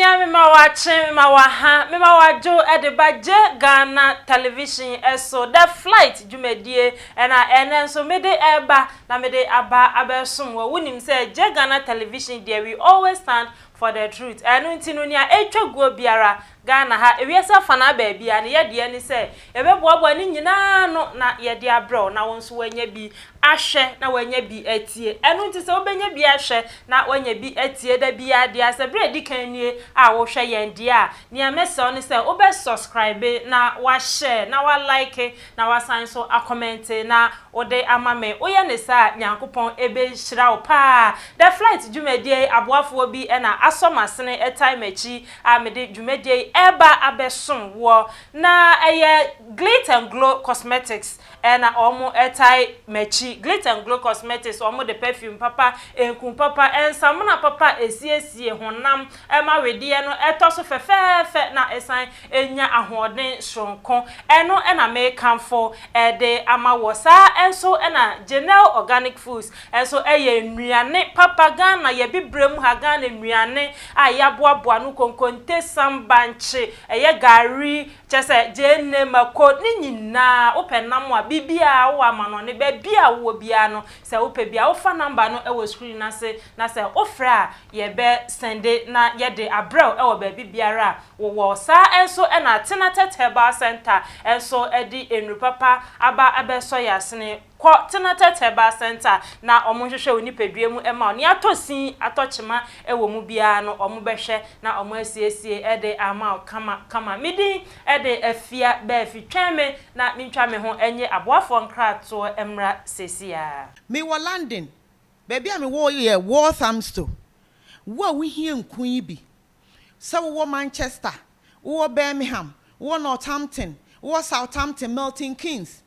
Abusua me ma wache ma waha me ma wajo edebaje Ghana television eso the flight jumedie na enenso me de eba na me de aba abesom wo wonim say je Ghana television there we always stand for the truth enu ntinu nia etwaguo biara Ghana ha ewiesa fana ba bia ne yede ni say ebeboabo ni nyina no na yede abro na wonso wanya bi ahwe na wanya bi atie enu nti se obenya bi ahwe na wanya bi atie da bia de asebre dikan nie a wo hwe yende a ne message ni say obe subscribe na wa share na wa like na wa sign so a comment na ode amame oye ne sa nyankopon ebe hira wo pa the flight jumedie aboafo bi na asomasene etime echi a mede jumedie eba abesom wo na eye Glitter and Glow Cosmetics na omo etai mechi Glitter and Glow Cosmetics omo the perfume papa enkum papa ensamuna papa esiesie honam ema wedie no etoso fefefe na esan enya ahoden sonkon eno na make camfo de amawosa enso na General Organic Foods enso eye nnuane papa Ghana ye bibrem ha Ghana nnuane ayaboaboa no konkonte sambanche eye gari chese jenne mako ni nyina openam wa bibia wo amano ne ba bia wo bia no se wo pe bia wo fa number no e wo screen na se ofra ye be sende na ye de abrew e wo ba bibiara wo sa enso e na Kinaata Herbal Center enso e di enru papa aba abeso yasene ko Kinaata Herbal Center na omonhwehwe oni pedue mu ema oni atosin atochema e wo mu bia no omo behwe na omo asiesie e de ama kama midi e de afia ba fitweme na mintwa me ho enye aboafo nkrato emra sesia me wo London baby me wo ye Walthamstow wo hie nkun yi bi se wo Manchester wo Birmingham wo Northampton wo Southampton Milton Keynes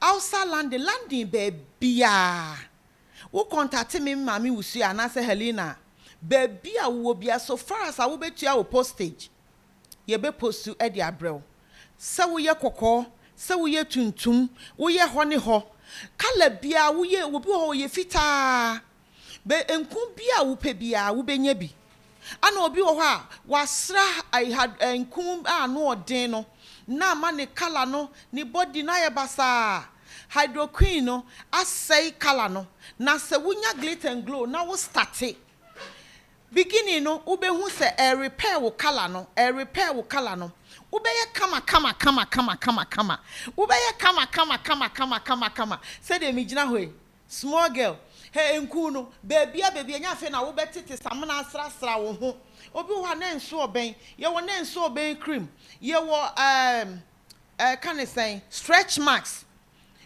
outside London baby wo contact me mami wusu anase Helena baby a wo bia so far as wo betua wo postage ye be postu e di abrew se wo ye kokko se wo ye tuntum wo ye ho ne ho kala bia wo ye wo bi ho ye fita be enkum bia wo pe bia wo benya bi ana obi wo ho a wasra I had enkum no odin no na ma ne kala no ni body na ye basa hydroquine no asai kala no na se wunya Glitter and Glow na wo start beginning no ubehu se repair wo kala no ubeye kama ubeye kama say de mi gina hoy small girl hey enku no baby nya fe na wo betete samna asra wo ho obi ho na nso oben ye wo na nso oben cream ye wo can I say stretch marks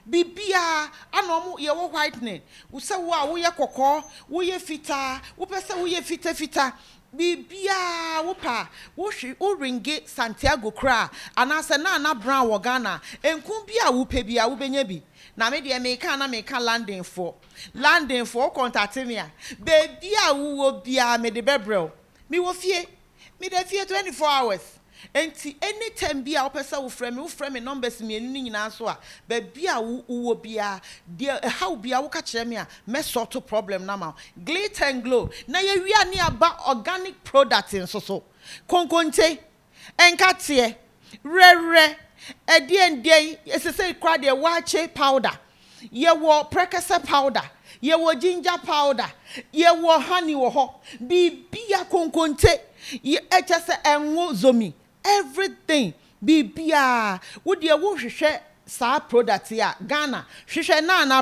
bibia anomu ye wo whitening wo se wo a wo ye kokko wo ye fita wo pese wo ye fita bibia wo pa wo hwe o ringe Santiago kra anase na brown wo Ghana enkum bia wo pe bia wo benya bi na me de me ka landing for contact me a bibia wo bia me de bebrel me wo fie 24 hours enti anytime bia wo pesa wo frɛ me numbers me ni nyina so a ba bia wo bia de how bia wo ka kyerɛ me a me sort problem na ma Glitter and Glow na ye wia ne aba organic product so konkonte enkate rere ende esese kwa de wache powder ye wo prekasa powder ye wo ginger powder ye wo honey wo ho bibia konkonte ye echese enwo zomi everything bibia wo de wo hwehwe sa product ya Ghana hwehwe Nana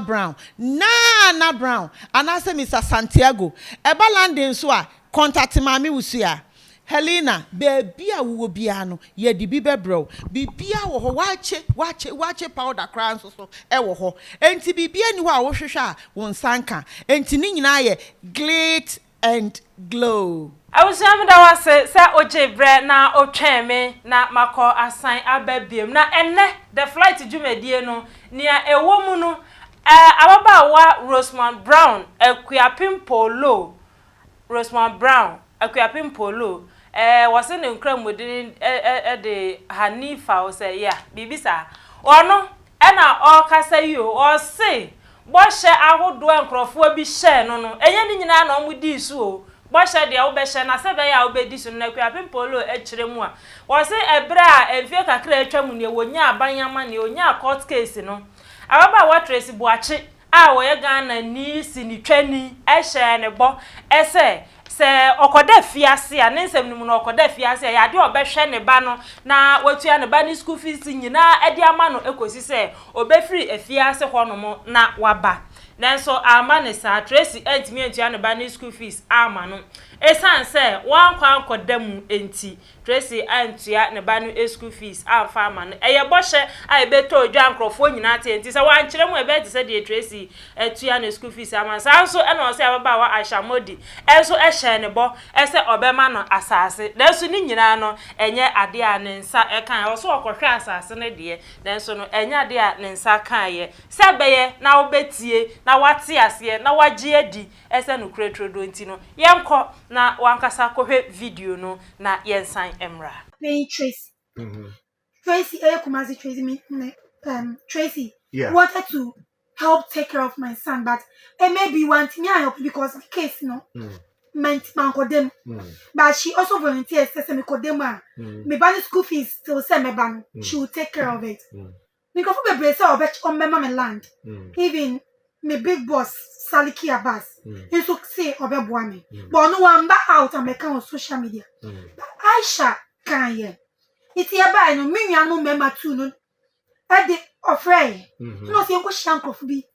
Brown anase Mr Santiago eba London so a contact mami wusia Helena bibia wo bia no ye di bibebro bibia wo ho wache powder kran so e wo ho enti bibia ni ho a wo hwehwe a won sanka enti ni nyina ye Glitter and Glow Awusam da wase se ojebre na otweme na mako asan ababiem na enne the flight jumedie no nia ewo mu no ababa wa Akuapem Polo Akuapem Polo wase ne nkramodi de Hanifa o se ya bibisa ono na o kasa yi o se bo hye ahodo nkrofo bi hye no enye ni nyina na omudi su o boshe de obehye na se be ya obedi so na Akuapem Polo echire mu a wo se ebre a enfie kakra atwam ne wonya abanyama ne onya court case no ababa wa trace buache a wo ye Ghana ni sinitwani ehye ne bo ese se okoda fiase a nensem nimu no okoda fiase ya de obehwe ne ba no na watua ne ba ni school fees nyina edi ama no ekosi se obefiri afiase hono na waba nanso ama ne sa Tracy entimi atua ne ba ni school fees ama no esan se wan kwan kodam enti Tracy antua ne ba no school fees afa ama no eye bohye a ebeto odwa nkrofo nyina te enti se wan kire mu ebe te se de Tracy atua ne school fees ama sanso e na o se ababa wa Ayisha Modi enso ehye ne bo ese obema no asase nanso ni nyina no enye ade a ne nsa ekan o so okohwe asase ne de nanso no enye ade a ne nsa kan ye sebeye na obetie na wate ase na wagye adi ese no kretro enti no yenko na wankasa kohwe video no na yensan emra Tracy. Tracy, Tracy Yeah. wanted to help take care of my son, but it may be wanting me to help because the case, meant them. But she also volunteers to me kodema. Me ban school fees to send me ban. She will take care of it. Because we brace our bet on my mama land. Even my big boss Saliki Abbas. He so say obe boami. But no one back out and make on social media. But Ayisha can ye. It's here by no me no member too no. At the afraid. No see go shank be.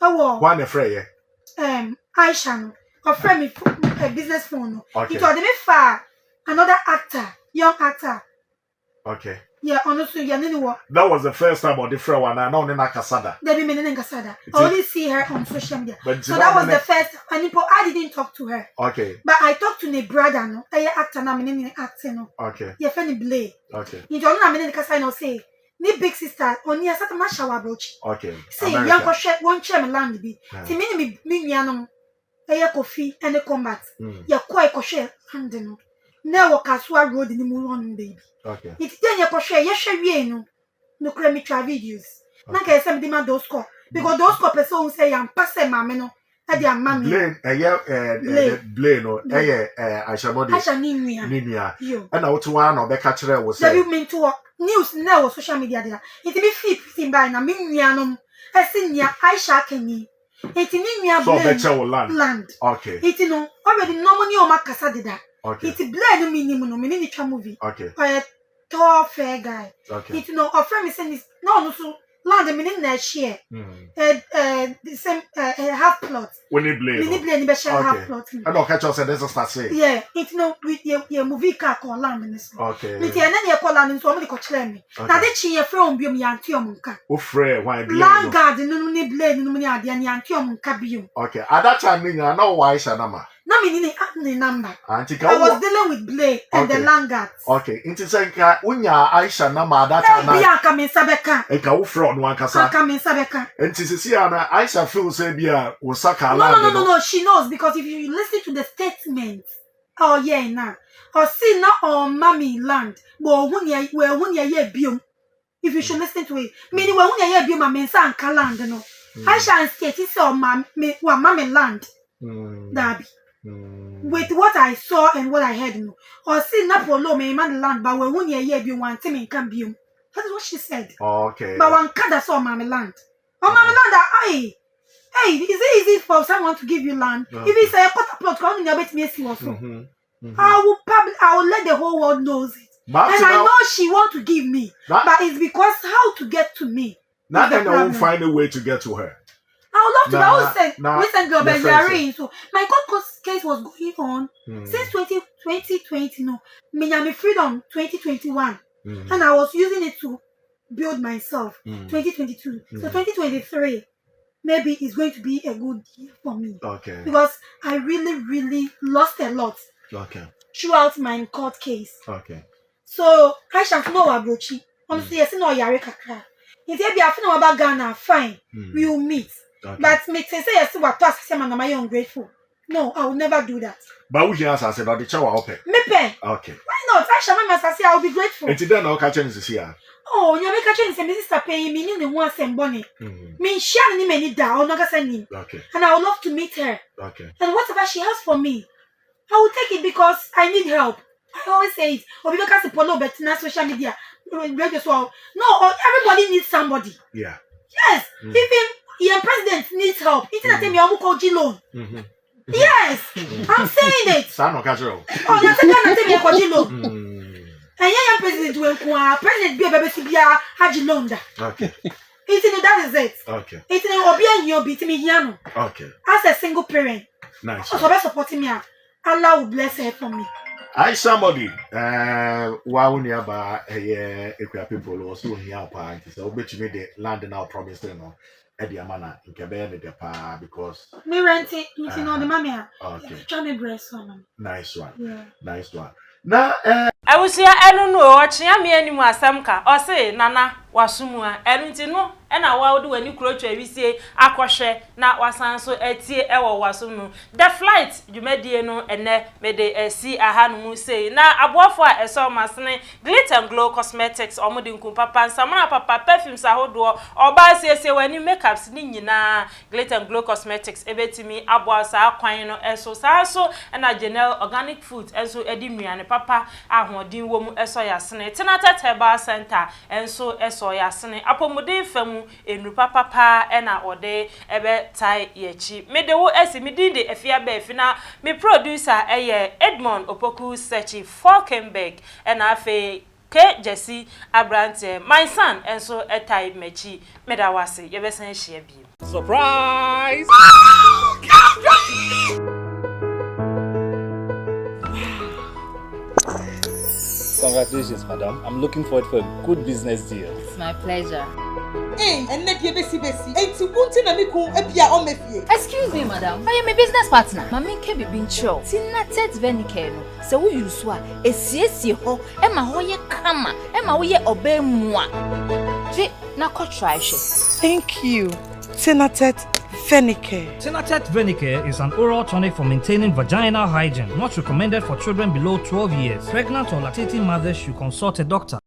Oh, One afraid. Ayisha no. Offer me a business phone. Okay. It was me far another actor, young actor. Okay. Yeah, honestly, yeah, That was the first time or the first one. I know in Kasada. they be meaning Kasada. I only see her on social media. But So that was the first and I didn't talk to her. Okay. But I talked to my brother, no. I actor na meaning actor, no. Okay. Yeah, Fanny Blay. Okay. You don't know meaning Kasada no say. Ni big sister, only a certain shower broach. Okay. Say, young crochet, one chair land be. See, me, no. KOFI and the combat. Ya quite crochet, and no. Now, Kasua road in the moon, baby. Okay. It's then your crochet, yes, no. No cremi try videos. Naka some demand those call because those call person say I'm passing mamma no. Adia mammy. Blame blame no. Ayisha Modi. Ayisha Ninia. And out to one or back catcher was say. You mean to news now social media there. It be fit by na minianum. I seen ya Ayisha Kenny. It in so better land. Okay. It no already no money o makasa did that. Okay. It blend minimum no mini movie. Okay. Tall fair guy. Okay. It no offer me saying this no so land the meaning na share. The same half plot. When you blame. Mini blend be share half plot. I don't catch us and there's a start say. Yeah, it no with your movie car call land in this. Okay. With your name call land in so many coach me. Na de chi ye from biom yantiom nka. O frɛ why blame. Land guard no ni blend no ni ade yantiom nka biom. Okay. At that time me na no why Ayisha Na me ni number. I was dealing with Blake and the Langards. Okay. Inti senka unya Ayisha number at that time. Bia ka me sabeka. Eka wo frɔ no ankasa. Ka me sabeka. Inti sisi ana Ayisha feel say bia wo saka No, she knows because if you listen to the statement, oh yeah na. Or see na on mommy land. But when you biom. If you should listen to it. Meaning when you biom ma mensa anka land no. Ayisha and state is on mommy land. Dabi. With what I saw and what I heard, no. Or see Napolo may man land, but when you be one team in Cambium. That is what she said. Okay. But one cat saw Mammy land. Oh, Mammy land, hey, is it easy for someone to give you land? If it's a quarter plot, come in bet me see also. I will let the whole world knows it. But and I know she want to give me, but it's because how to get to me. Not and I will find a way to get to her. I would love to recently so my court case was going on since 2020, no. Miami Freedom 2021. And I was using it to build myself 2022. So 2023 maybe it's going to be a good year for me. Okay. Because I really lost a lot. Okay. Throughout my court case. Okay. So I shall know Abrochi. Honestly, yes, no Yare Kakra. If you be afraid about Ghana, fine. We will meet. Okay. But me say yes, what pass say man am I ungrateful. No, I will never do that. But we hear say no the chawa open. Me pay. Okay. Why not? I shall mama say I will be grateful. And today no catch this here. Oh, you make catch say me sister pay me ni one sem bonny. Me share ni me ni da o no ga say ni. Okay. And I would love to meet her. Okay. And whatever she has for me, I will take it because I need help. I always say it. Or because it's Polo, but not social media. Radio so no, everybody needs somebody. Yeah. Yes. Even your president needs help. It's not me loan. Yes. I'm saying it. Sano casual. Oh, that's a loan. And your president will president be a baby haji loan. Okay. That is it. Okay. It's an obey you beat me here. Okay. As a single parent. Nice. So by supporting me, Allah will bless her for me. Ayisha Modi, wow, nearby a Akuapem Polo was so near party. So, bet you made the land now promise no at the Amana in Cabana de Pa because me renting, you know, the mammy. Okay. Try me breast one. Nice one. Yeah. Nice one. Now, I was here, I don't know, watching me anymore, Samka, or say, Nana, Wasumua, and no, and I will do a new crutch, we say, Aquashe, not wasan so etie ewa wasunu. The flight, you made no, and ne, made a see a hand say, now a boafwa, a saw masne, glitter and glow cosmetics, or modern papa, and some papa perfumes are hodor, or by say when you make up nina, glitter and glow cosmetics, ebeti me, aboasa, quino, and so, and a general organic food, and so edimri and papa, ahodi womu eso yasne Kinaata Herbal Center enso eso yasne apomode famu enrupa papa ena ode ebe tai yechi mede wo esi midinde efia ba efina me producer eye Edmond Opoku Search Falkenberg ena afe K Jesse Abrante my son enso etai mechi meda wase yebesen hia bi surprise. Congratulations, madam. I'm looking forward for a good business deal. It's my pleasure. Hey, and let you besi. Ain't you wanting a miku epia on me fie? Excuse me, madam. I am a business partner. Mami ke be bin show. Kinaata venike no. Se wo yusu a esiesie ho e ma ho ye kama, e ma wo ye obe mua. Je na ko try she. Thank you. Kinaata Venike. Kinaata Venike is an oral tonic for maintaining vaginal hygiene, not recommended for children below 12 years. Pregnant or lactating mothers should consult a doctor.